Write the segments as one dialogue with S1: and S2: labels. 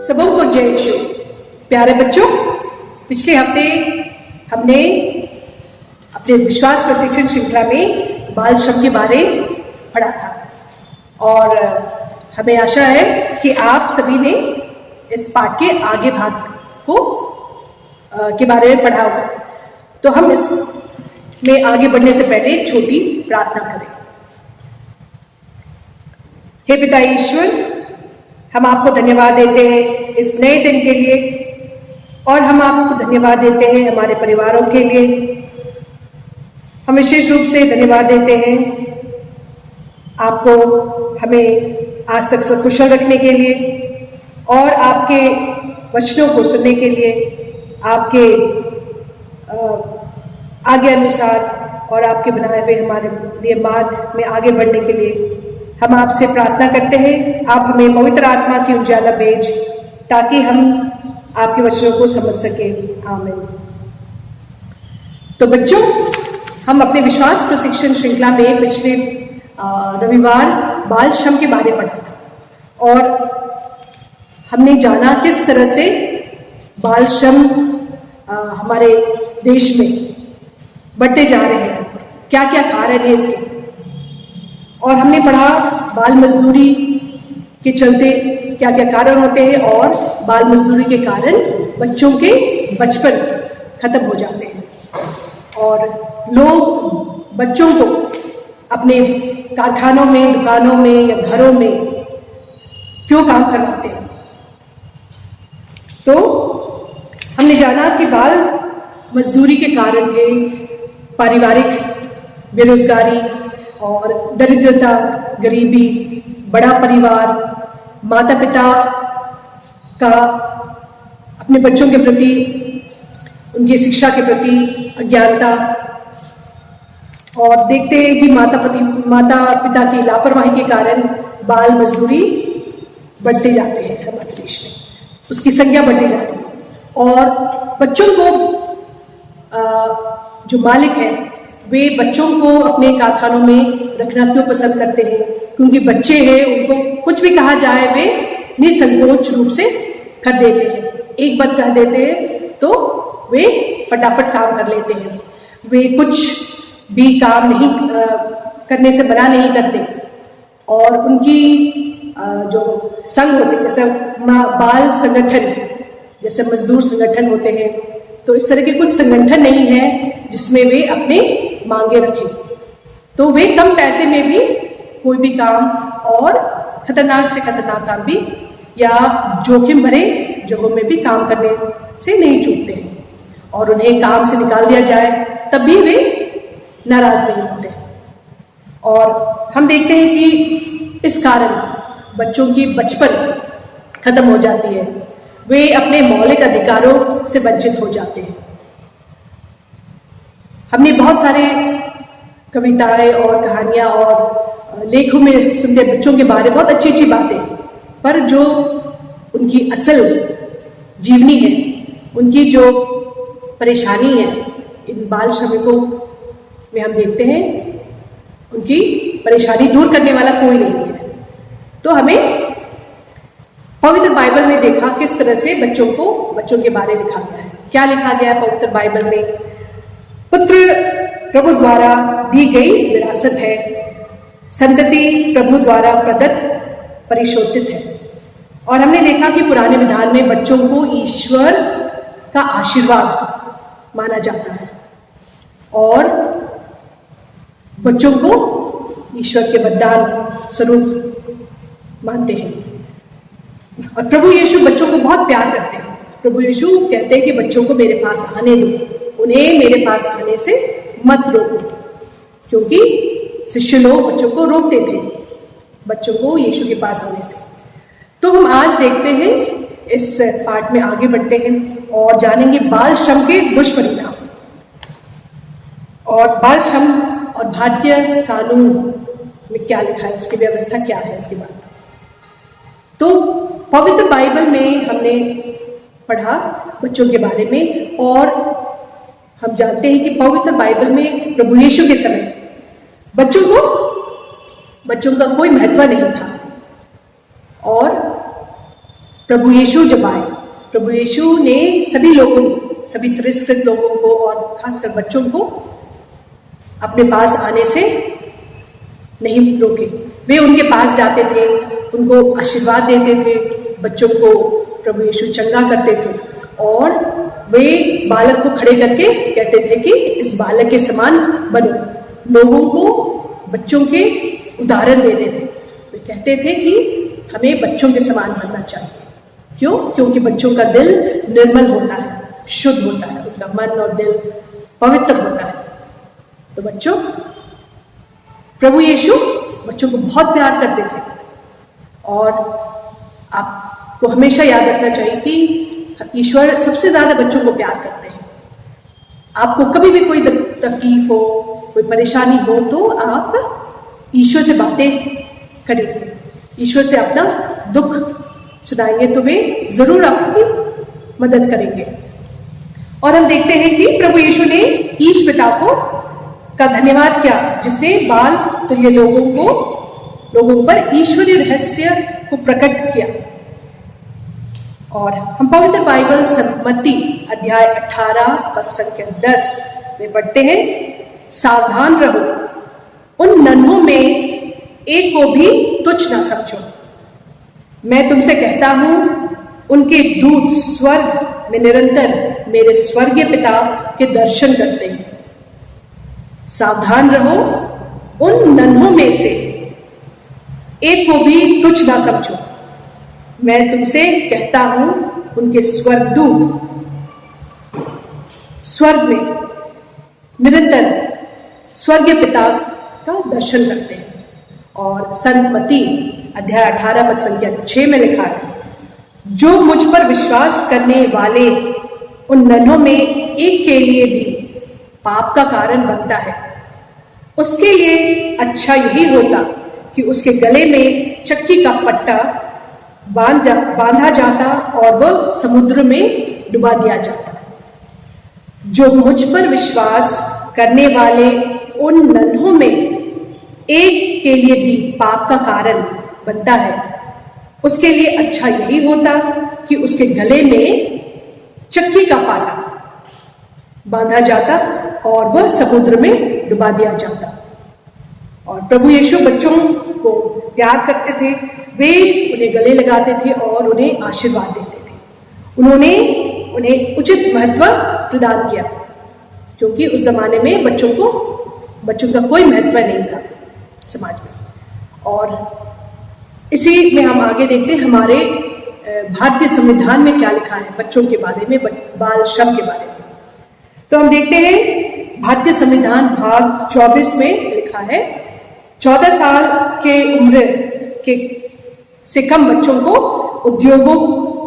S1: सबों को जय यीशु। प्यारे बच्चों, पिछले हफ्ते हमने अपने विश्वास प्रशिक्षण श्रृंखला में बाल श्रम के बारे पढ़ा था और हमें आशा है कि आप सभी ने इस पाठ के आगे भाग को के बारे में पढ़ा होगा। तो हम इसमें आगे बढ़ने से पहले एक छोटी प्रार्थना करें। हे पिता ईश्वर, हम आपको धन्यवाद देते हैं इस नए दिन के लिए और हम आपको धन्यवाद देते हैं हमारे परिवारों के लिए। हम विशेष रूप से धन्यवाद देते हैं आपको हमें आज तक सकुशल रखने के लिए और आपके वचनों को सुनने के लिए, आपके आगे अनुसार और आपके बनाए हुए हमारे लिए मार्ग में आगे बढ़ने के लिए हम आपसे प्रार्थना करते हैं। आप हमें पवित्र आत्मा की उजाला भेज ताकि हम आपके वचनों को समझ सकें। आमीन। तो बच्चों, हम अपने विश्वास प्रशिक्षण श्रृंखला में पिछले रविवार बाल श्रम के बारे में पढ़ा था और हमने जाना किस तरह से बाल श्रम हमारे देश में बढ़ते जा रहे हैं, क्या क्या कारण है इसके। और हमने पढ़ा बाल मजदूरी के चलते क्या क्या कारण होते हैं और बाल मजदूरी के कारण बच्चों के बचपन खत्म हो जाते हैं और लोग बच्चों को अपने कारखानों में, दुकानों में या घरों में क्यों काम करवाते हैं। तो हमने जाना कि बाल मजदूरी के कारण थे पारिवारिक बेरोजगारी और दरिद्रता, गरीबी, बड़ा परिवार, माता पिता का अपने बच्चों के प्रति, उनकी शिक्षा के प्रति अज्ञानता, और देखते हैं कि माता पिता की लापरवाही के कारण बाल मजदूरी बढ़ते जाते हैं हमारे देश में, उसकी संख्या बढ़ती जा रही है। और बच्चों को जो मालिक है वे बच्चों को अपने कारखानों में रखना क्यों पसंद करते हैं? क्योंकि बच्चे हैं, उनको कुछ भी कहा जाए वे निसंकोच रूप से कर देते हैं। एक बात कह देते हैं तो वे फटाफट काम कर लेते हैं। वे कुछ भी काम नहीं करने से मना नहीं करते और उनकी जो संघ होते हैं, जैसे बाल संगठन, जैसे मजदूर संगठन होते हैं, तो इस तरह के कुछ संगठन नहीं है जिसमें वे अपने मांगे रखें। तो वे कम पैसे में भी कोई भी काम और खतरनाक से खतरनाक काम भी या जोखिम भरे जगहों में भी काम करने से नहीं चूकते हैं और उन्हें काम से निकाल दिया जाए तब भी वे नाराज नहीं होते। और हम देखते हैं कि इस कारण बच्चों की बचपन खत्म हो जाती है, वे अपने मौलिक अधिकारों से वंचित हो जाते हैं। हमने बहुत सारे कविताएं और कहानियां और लेखों में सुनते बच्चों के बारे में बहुत अच्छी अच्छी बातें, पर जो उनकी असल जीवनी है, उनकी जो परेशानी है, इन बाल श्रमिकों में हम देखते हैं उनकी परेशानी दूर करने वाला कोई नहीं है। तो हमें पवित्र बाइबल में देखा किस तरह से बच्चों के बारे में लिखा गया है। क्या लिखा गया है पवित्र बाइबल में? पुत्र प्रभु द्वारा दी गई विरासत है, संतति प्रभु द्वारा प्रदत्त परिशोधित है। और हमने देखा कि पुराने विधान में बच्चों को ईश्वर का आशीर्वाद माना जाता है और बच्चों को ईश्वर के वरदान स्वरूप मानते हैं। और प्रभु यीशु बच्चों को बहुत प्यार करते हैं। प्रभु यीशु कहते हैं कि बच्चों को मेरे पास आने दो, उन्हें मेरे पास आने से मत रोको, क्योंकि शिष्य लोग बच्चों को रोकते थे, बच्चों को यीशु के पास आने से। तो हम आज देखते हैं, इस पाठ में आगे बढ़ते हैं और जानेंगे बाल श्रम के दुष्परिणाम और बाल श्रम और भारतीय कानून में क्या लिखा है, उसकी व्यवस्था क्या है इसके बारे में। तो पवित्र बाइबल में हमने पढ़ा बच्चों के बारे में और हम जानते हैं कि पवित्र बाइबल में प्रभु यीशु के समय बच्चों का कोई महत्व नहीं था और प्रभु यीशु जब आए, प्रभु यीशु ने सभी लोगों, सभी तिरस्कृत लोगों को और खासकर बच्चों को अपने पास आने से नहीं रोके। वे उनके पास जाते थे, उनको आशीर्वाद देते थे, बच्चों को प्रभु यीशु चंगा करते थे और वे बालक को खड़े करके कहते थे कि इस बालक के समान बनो। लोगों को बच्चों के उदाहरण देते थे। वे कहते थे कि हमें बच्चों के समान बनना चाहिए। क्यों? क्योंकि बच्चों का दिल निर्मल होता है, शुद्ध होता है, उनका मन और दिल पवित्र होता है। तो बच्चों, प्रभु यीशु बच्चों को बहुत प्यार करते थे और आपको हमेशा याद रखना चाहिए कि ईश्वर सबसे ज्यादा बच्चों को प्यार करते हैं। आपको कभी भी कोई तकलीफ हो, कोई परेशानी हो, तो आप ईश्वर से बातें करेंगे, ईश्वर से अपना दुख सुनाएंगे, तो वे जरूर आपकी मदद करेंगे। और हम देखते हैं कि प्रभु यीशु ने ईश पिता का धन्यवाद किया, जिसने बाल तुल्य लोगों पर ईश्वरीय रहस्य को प्रकट किया। और हम पवित्र बाइबल सम्मति अध्याय 18 पद संख्या 10 में पढ़ते हैं, सावधान रहो, उन नन्हों में एक को भी तुच्छ ना समझो। मैं तुमसे कहता हूं, उनके दूत स्वर्ग में निरंतर मेरे स्वर्गीय पिता के दर्शन करते हैं। सावधान रहो, उन नन्हों में से एक को भी तुच्छ ना समझो। मैं तुमसे कहता हूं, उनके स्वर्गदूत स्वर्ग में निरंतर स्वर्गीय पिता का दर्शन करते हैं। और सम्मति अध्याय 18 पद संख्या 6 में लिखा है, जो मुझ पर विश्वास करने वाले उन नन्हों में एक के लिए भी पाप का कारण बनता है, उसके लिए अच्छा यही होता कि उसके गले में चक्की का पट्टा बांधा जाता और वह समुद्र में डुबा दिया जाता। जो मुझ पर विश्वास करने वाले उन नन्हों में एक के लिए भी पाप का कारण बनता है, उसके लिए अच्छा यही होता कि उसके गले में चक्की का पाटा बांधा जाता और वह समुद्र में डुबा दिया जाता। और प्रभु यीशु बच्चों को प्यार करते थे, वे उन्हें गले लगाते थे और उन्हें आशीर्वाद देते थे। उन्होंने उन्हें उचित महत्व प्रदान किया, क्योंकि उस जमाने में बच्चों का कोई महत्व नहीं था समाज में। और इसी में हम आगे देखते हैं हमारे भारतीय संविधान में क्या लिखा है बच्चों के बारे में, बाल श्रम के बारे में। तो हम देखते हैं भारतीय संविधान भाग 24 में लिखा है, 14 साल के उम्र के से कम बच्चों को उद्योगों,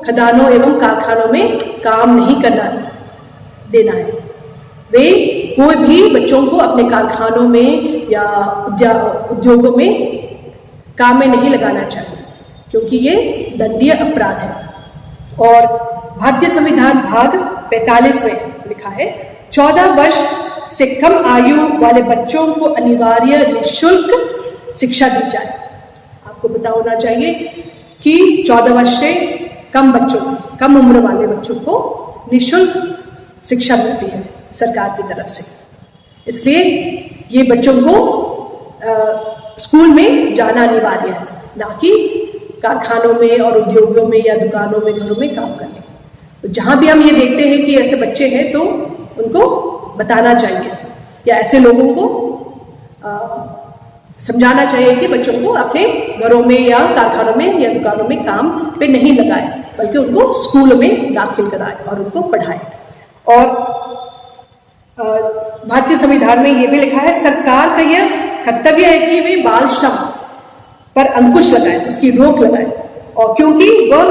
S1: खदानों एवं कारखानों में काम नहीं करना देना है। वे कोई भी बच्चों को अपने कारखानों में या उद्योगों में काम में नहीं लगाना चाहिए, क्योंकि ये दंडनीय अपराध है। और भारतीय संविधान भाग 45 में लिखा है, 14 वर्ष से कम आयु वाले बच्चों को अनिवार्य निःशुल्क शिक्षा दी जाए। आपको पता होना चाहिए कि 14 वर्ष से कम उम्र वाले बच्चों को निःशुल्क शिक्षा मिलती है सरकार की तरफ से। इसलिए ये बच्चों को स्कूल में जाना अनिवार्य है, ना कि कारखानों में और उद्योगों में या दुकानों में, घरों में काम करने। तो जहां भी हम ये देखते हैं कि ऐसे बच्चे हैं, तो उनको बताना चाहिए या ऐसे लोगों को समझाना चाहिए कि बच्चों को अपने घरों में या कारखानों में या दुकानों में काम पे नहीं लगाए, बल्कि उनको स्कूल में दाखिल कराए और उनको पढ़ाए। और भारतीय संविधान में ये भी लिखा है, सरकार का यह कर्तव्य है कि वे बाल श्रम पर अंकुश लगाए, उसकी रोक लगाए, और क्योंकि वह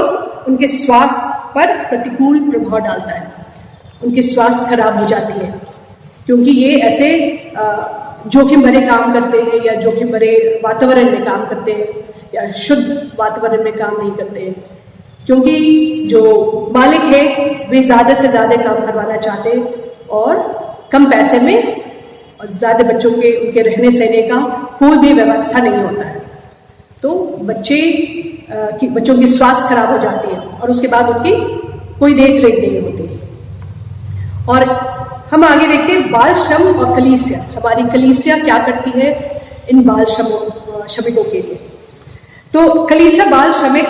S1: उनके स्वास्थ्य पर प्रतिकूल प्रभाव डालता है, उनकी स्वास्थ्य खराब हो जाती है, क्योंकि ये ऐसे जोखिम भरे काम करते हैं या जोखिम भरे वातावरण में काम करते हैं या शुद्ध वातावरण में काम नहीं करते हैं। क्योंकि जो मालिक है वे ज्यादा से ज्यादा काम करवाना चाहते हैं और कम पैसे में, और ज्यादा बच्चों के उनके रहने सहने का कोई भी व्यवस्था नहीं होता है। तो बच्चे कि बच्चों की स्वास्थ्य खराब हो जाती है और उसके बाद उनकी कोई देख रेख नहीं होती। और हम आगे देखते हैं बाल श्रम और कलीसिया। हमारी कलीसिया क्या करती है इन बाल श्रमिकों के लिए। तो कलीसिया बाल श्रमिक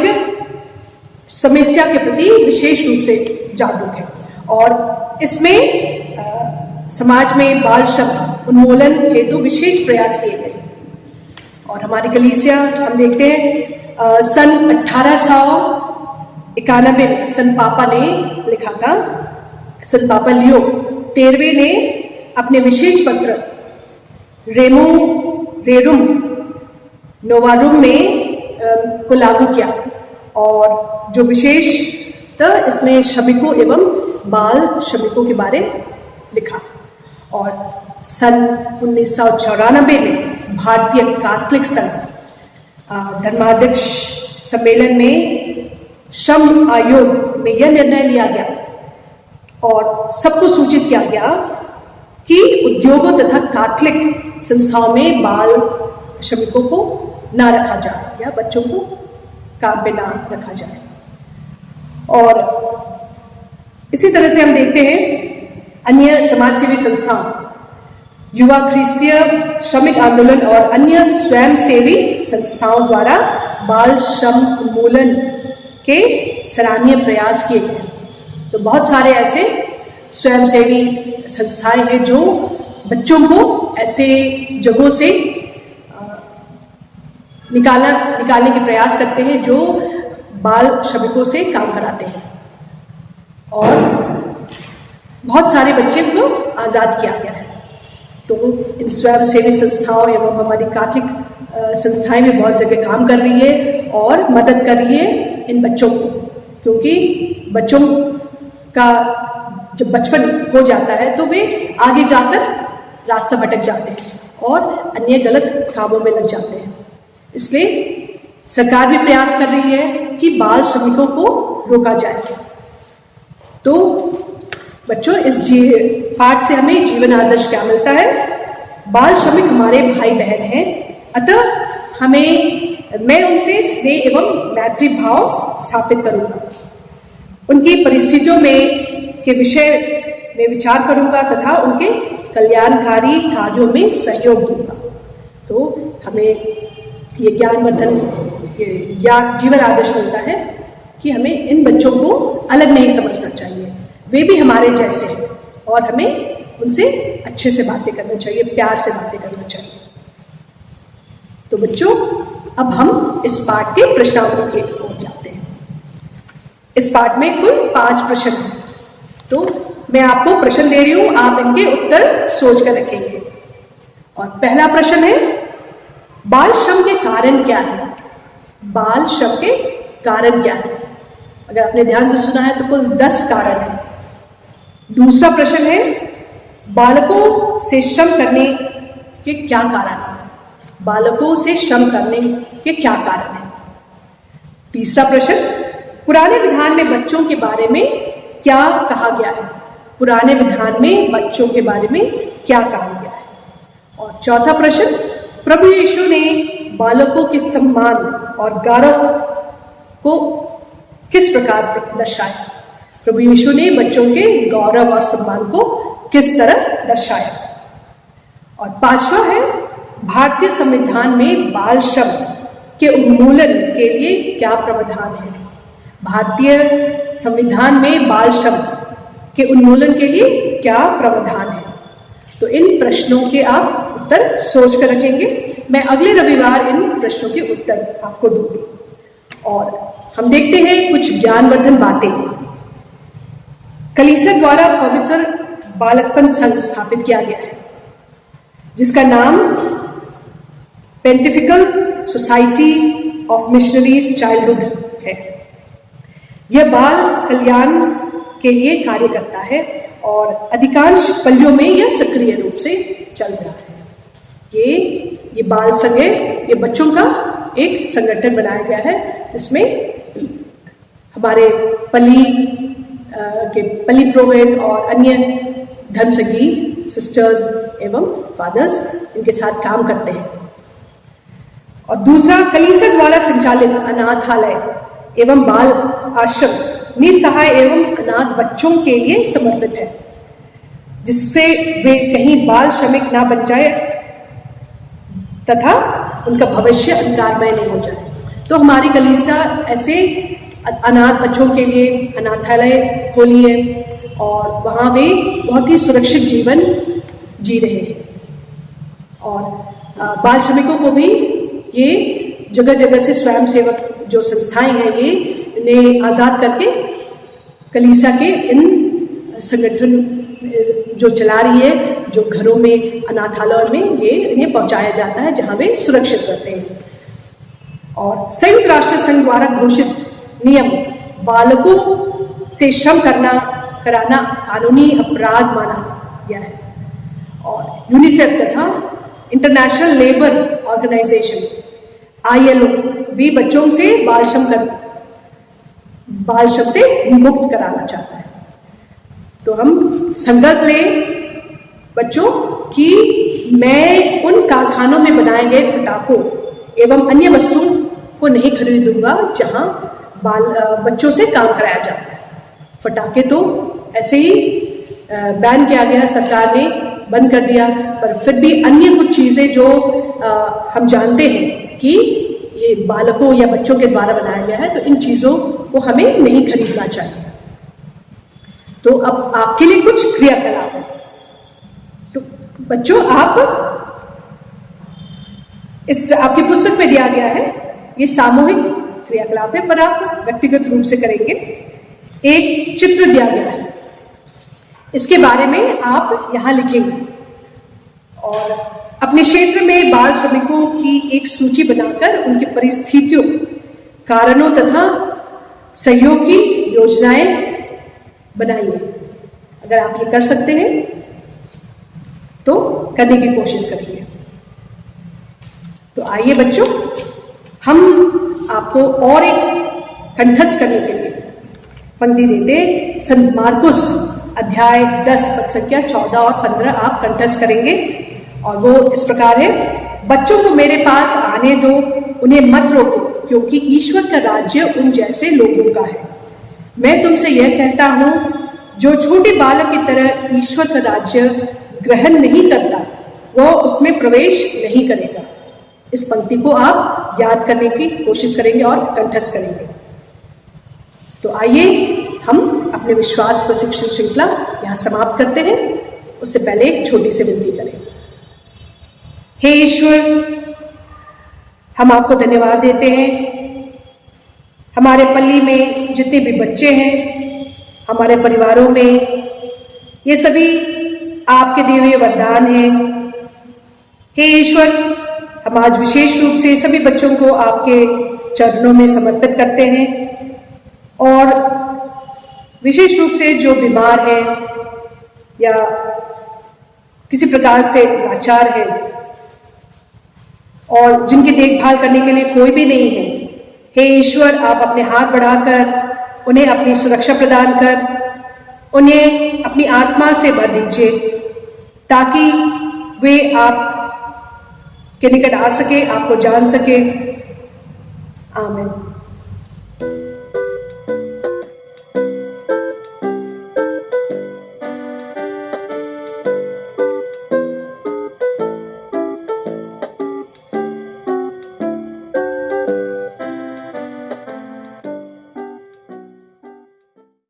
S1: समस्या के प्रति विशेष रूप से जागरूक है और इसमें समाज में बाल श्रम उन्मूलन हेतु विशेष प्रयास किए गए। और हमारी कलीसिया हम देखते हैं सन 1891 में सन पापा ने लिखा था, सन पापा लियो 13वें ने अपने विशेष पत्र रेरुम नोवारुम में को लागू किया और जो विशेषतः इसमें श्रमिकों एवं बाल श्रमिकों के बारे लिखा। और सन 1994 में भारतीय कैथोलिक संघ धर्माध्यक्ष सम्मेलन में श्रम आयोग में यह निर्णय लिया गया और सबको सूचित किया गया कि उद्योगों तथा कैथोलिक संस्थाओं में बाल श्रमिकों को ना रखा जाए या बच्चों को काम पे ना रखा जाए। और इसी तरह से हम देखते हैं अन्य समाजसेवी संस्थाओं, युवा ख्रिस्तीय श्रमिक आंदोलन और अन्य स्वयंसेवी संस्थाओं द्वारा बाल श्रम उन्मूलन के सराहनीय प्रयास किए गए। तो बहुत सारे ऐसे स्वयंसेवी संस्थाएं हैं जो बच्चों को ऐसे जगहों से निकालने के प्रयास करते हैं जो बाल श्रमिकों से काम कराते हैं और बहुत सारे बच्चे को आज़ाद किया गया है। तो इन स्वयंसेवी संस्थाओं एवं हमारी कैथोलिक संस्थाएं भी बहुत जगह काम कर रही है और मदद कर रही है इन बच्चों को, क्योंकि बच्चों का जब बचपन हो जाता है तो वे आगे जाकर रास्ता भटक जाते हैं और अन्य गलत कामों में लग जाते हैं। इसलिए सरकार भी प्रयास कर रही है कि बाल श्रमिकों को रोका जाए। तो बच्चों, इस पाठ से हमें जीवन आदर्श क्या मिलता है? बाल श्रमिक हमारे भाई बहन हैं, अतः मैं उनसे स्नेह एवं मैत्री भाव स्थापित करूंगा, उनकी परिस्थितियों में के विषय में विचार करूंगा तथा उनके कल्याणकारी कार्यों में सहयोग दूंगा। तो हमें ये ज्ञानवर्धन जीवन आदर्श मिलता है कि हमें इन बच्चों को अलग नहीं समझना चाहिए, वे भी हमारे जैसे हैं और हमें उनसे अच्छे से बातें करना चाहिए, प्यार से बातें करना चाहिए। तो बच्चों, अब हम इस पाठ के प्रश्नावली की ओर जाते हैं। इस पाठ में कुल 5 प्रश्न हैं, तो मैं आपको प्रश्न दे रही हूं, आप इनके उत्तर सोच कर रखेंगे। और पहला प्रश्न है, बाल श्रम के कारण क्या है? बाल श्रम के कारण क्या है? अगर आपने ध्यान से सुना है तो कुल 10 कारण है। दूसरा प्रश्न है, बालकों से श्रम करने के क्या कारण है? बालकों से श्रम करने के क्या कारण है? तीसरा प्रश्न, पुराने विधान में बच्चों के बारे में क्या कहा गया है? पुराने विधान में बच्चों के बारे में क्या कहा गया है? और चौथा प्रश्न, प्रभु यीशु ने बालकों के सम्मान और गौरव को किस प्रकार दर्शाया? प्रभु यीशु ने बच्चों के गौरव और सम्मान को किस तरह दर्शाया? और पांचवा है, भारतीय संविधान में बाल श्रम के उन्मूलन के लिए क्या प्रावधान है? भारतीय संविधान में बाल श्रम के उन्मूलन के लिए क्या प्रावधान है? तो इन प्रश्नों के आप उत्तर सोच कर रखेंगे। मैं अगले रविवार इन प्रश्नों के उत्तर आपको दूंगी। और हम देखते हैं कुछ ज्ञानवर्धन बातें। कलीसिया द्वारा पवित्र बालकपन संघ स्थापित किया गया है, जिसका नाम पेंटिफिकल सोसाइटी ऑफ मिशनरीज चाइल्डहुड है। यह बाल कल्याण के लिए कार्य करता है और अधिकांश पल्लियों में यह सक्रिय रूप से चल रहा है। ये बाल संघ है, ये बच्चों का एक संगठन बनाया गया है, जिसमें हमारे पल्ली पुरोहित और अन्य धर्मसंगी सिस्टर्स एवं फादर्स इनके साथ काम करते हैं। और दूसरा, कलीसिया द्वारा संचालित अनाथालय एवं बाल आश्रम निसहाय एवं अनाथ बच्चों के लिए समर्पित है, जिससे वे कहीं बाल श्रमिक ना बन जाए तथा उनका भविष्य अंधकारमय नहीं हो जाए। तो हमारी कलीसिया ऐसे अनाथ बच्चों के लिए अनाथालय खोली है और वहाँ वे बहुत ही सुरक्षित जीवन जी रहे हैं। और बाल श्रमिकों को भी ये जगह जगह से स्वयं सेवक जो संस्थाएं हैं ये इन्हें आज़ाद करके कलीसिया के इन संगठन जो चला रही है, जो घरों में अनाथालयों में ये इन्हें पहुंचाया जाता है जहां वे सुरक्षित रहते हैं। और संयुक्त राष्ट्र संघ द्वारा घोषित नियम बालकों से श्रम कराना कानूनी अपराध माना गया है। और यूनिसेफ तथा इंटरनेशनल लेबर ऑर्गेनाइजेशन ILO भी बच्चों से बाल श्रम से मुक्त कराना चाहता है। तो हम संकल्प लें बच्चों कि मैं उन कारखानों में बनाए गए फटाकों एवं अन्य वस्तुओं को नहीं खरीदूंगा जहां बच्चों से काम कराया जाता है। फटाके तो ऐसे ही बैन किया गया, सरकार ने बंद कर दिया, पर फिर भी अन्य कुछ चीजें जो हम जानते हैं कि ये बालकों या बच्चों के द्वारा बनाया गया है, तो इन चीजों को हमें नहीं खरीदना चाहिए। तो अब आपके लिए कुछ क्रियाकलाप है। तो बच्चों, आप इस आपकी पुस्तक में दिया गया है, ये सामूहिक क्रियाकलाप है पर आप व्यक्तिगत रूप से करेंगे। एक चित्र दिया गया है, इसके बारे में आप यहां लिखेंगे और अपने क्षेत्र में बाल श्रमिकों की एक सूची बनाकर उनकी परिस्थितियों, कारणों तथा सहयोग की योजनाएं बनाइए। अगर आप ये कर सकते हैं तो करने की कोशिश करेंगे। तो आइए बच्चों, हम आपको और एक कंठस्थ करने के लिए पंक्ति देते। संत मार्कुस अध्याय 10 पद संख्या 14 और 15 आप कंठस्थ करेंगे और वो इस प्रकार है। बच्चों को मेरे पास आने दो, उन्हें मत रोको, क्योंकि ईश्वर का राज्य उन जैसे लोगों का है। मैं तुमसे यह कहता हूं, जो छोटे बालक की तरह ईश्वर का राज्य ग्रहण नहीं करता, वह उसमें प्रवेश नहीं करेगा। इस पंक्ति को आप याद करने की कोशिश करेंगे और कंठस्थ करेंगे। तो आइए हम अपने विश्वास प्रशिक्षण श्रृंखला यहां समाप्त करते हैं। उससे पहले एक छोटी सी विनती करें। हे ईश्वर, हम आपको धन्यवाद देते हैं। हमारे पल्ली में जितने भी बच्चे हैं, हमारे परिवारों में, ये सभी आपके दिए हुए वरदान हैं। हे ईश्वर, हम आज विशेष रूप से सभी बच्चों को आपके चरणों में समर्पित करते हैं और विशेष रूप से जो बीमार है या किसी प्रकार से लाचार है और जिनकी देखभाल करने के लिए कोई भी नहीं है, हे ईश्वर, आप अपने हाथ बढ़ाकर उन्हें अपनी सुरक्षा प्रदान कर उन्हें अपनी आत्मा से भर दीजिए, ताकि वे आप के निकट आ सके, आपको जान सके। आमीन।